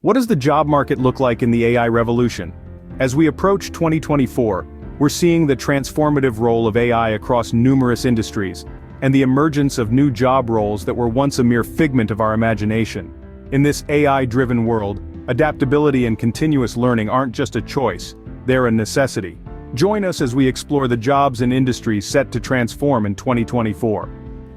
What does the job market look like in the AI revolution? As we approach 2024, we're seeing the transformative role of AI across numerous industries, and the emergence of new job roles that were once a mere figment of our imagination. In this AI-driven world, adaptability and continuous learning aren't just a choice, they're a necessity. Join us as we explore the jobs and industries set to transform in 2024.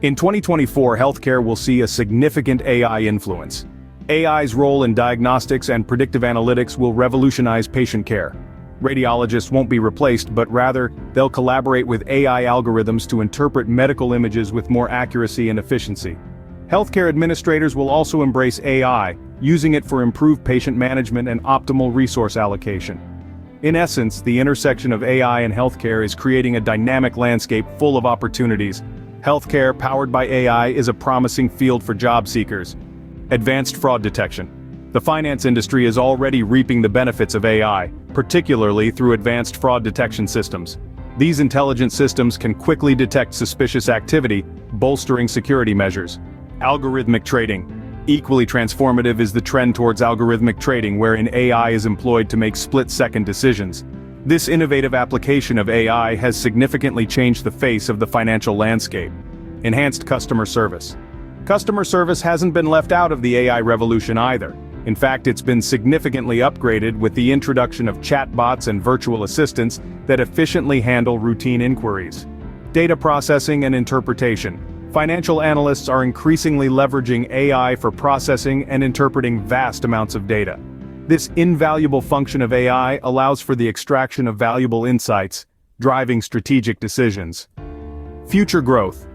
In 2024, healthcare will see a significant AI influence. AI's role in diagnostics and predictive analytics will revolutionize patient care. Radiologists won't be replaced, but rather, they'll collaborate with AI algorithms to interpret medical images with more accuracy and efficiency. Healthcare administrators will also embrace AI, using it for improved patient management and optimal resource allocation. In essence, the intersection of AI and healthcare is creating a dynamic landscape full of opportunities. Healthcare powered by AI is a promising field for job seekers. Advanced fraud detection. The finance industry is already reaping the benefits of AI, particularly through advanced fraud detection systems. These intelligent systems can quickly detect suspicious activity, bolstering security measures. Algorithmic trading. Equally transformative is the trend towards algorithmic trading, wherein AI is employed to make split-second decisions. This innovative application of AI has significantly changed the face of the financial landscape. Enhanced customer service. Customer service hasn't been left out of the AI revolution either. In fact, it's been significantly upgraded with the introduction of chatbots and virtual assistants that efficiently handle routine inquiries. Data processing and interpretation. Financial analysts are increasingly leveraging AI for processing and interpreting vast amounts of data. This invaluable function of AI allows for the extraction of valuable insights, driving strategic decisions. Future growth.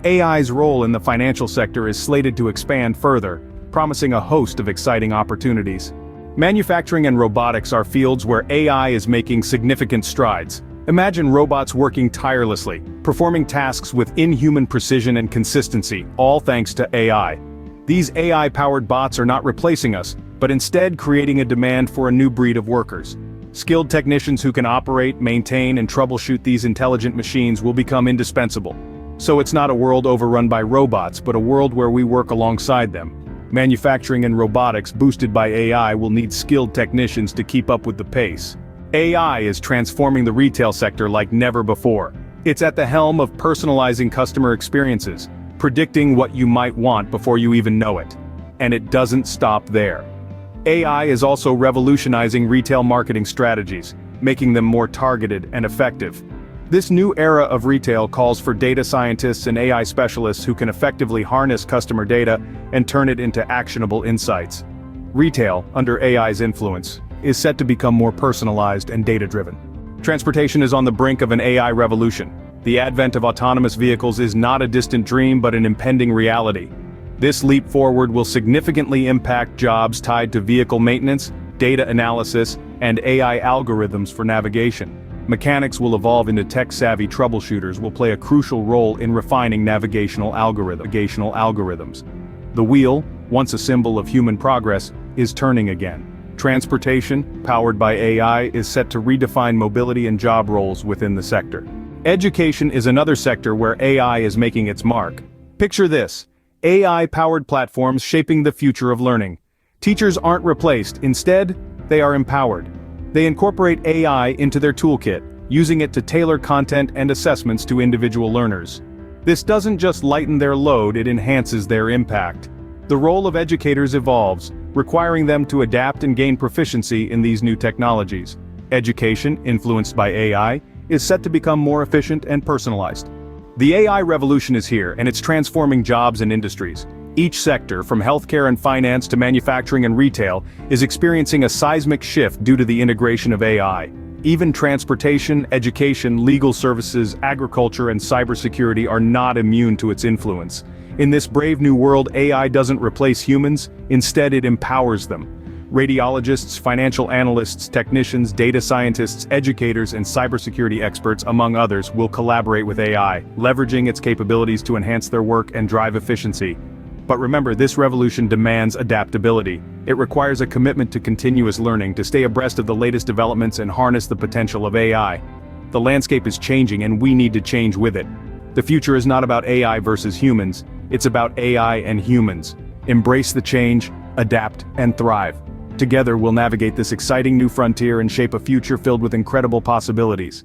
AI's role in the financial sector is slated to expand further, promising a host of exciting opportunities. Manufacturing and robotics are fields where AI is making significant strides. Imagine robots working tirelessly, performing tasks with inhuman precision and consistency, all thanks to AI. These AI-powered bots are not replacing us, but instead creating a demand for a new breed of workers. Skilled technicians who can operate, maintain, and troubleshoot these intelligent machines will become indispensable. So it's not a world overrun by robots, but a world where we work alongside them. Manufacturing and robotics boosted by AI will need skilled technicians to keep up with the pace. AI is transforming the retail sector like never before. It's at the helm of personalizing customer experiences, predicting what you might want before you even know it. And it doesn't stop there. AI is also revolutionizing retail marketing strategies, making them more targeted and effective. This new era of retail calls for data scientists and AI specialists who can effectively harness customer data and turn it into actionable insights. Retail, under AI's influence, is set to become more personalized and data-driven. Transportation is on the brink of an AI revolution. The advent of autonomous vehicles is not a distant dream but an impending reality. This leap forward will significantly impact jobs tied to vehicle maintenance, data analysis, and AI algorithms for navigation. Mechanics will evolve into tech-savvy troubleshooters will play a crucial role in refining navigational algorithms. The wheel, once a symbol of human progress, is turning again. Transportation, powered by AI, is set to redefine mobility and job roles within the sector. Education is another sector where AI is making its mark. Picture this: AI-powered platforms shaping the future of learning. Teachers aren't replaced, instead, they are empowered. They incorporate AI into their toolkit, using it to tailor content and assessments to individual learners. This doesn't just lighten their load, it enhances their impact. The role of educators evolves, requiring them to adapt and gain proficiency in these new technologies. Education, influenced by AI, is set to become more efficient and personalized. The AI revolution is here, and it's transforming jobs and industries. Each sector, from healthcare and finance to manufacturing and retail, is experiencing a seismic shift due to the integration of AI. Even transportation, education, legal services, agriculture, and cybersecurity are not immune to its influence. In this brave new world, AI doesn't replace humans, instead it empowers them. Radiologists, financial analysts, technicians, data scientists, educators, and cybersecurity experts, among others, will collaborate with AI, leveraging its capabilities to enhance their work and drive efficiency. But remember, this revolution demands adaptability. It requires a commitment to continuous learning to stay abreast of the latest developments and harness the potential of AI. The landscape is changing and we need to change with it. The future is not about AI versus humans, it's about AI and humans. Embrace the change, adapt, and thrive. Together we'll navigate this exciting new frontier and shape a future filled with incredible possibilities.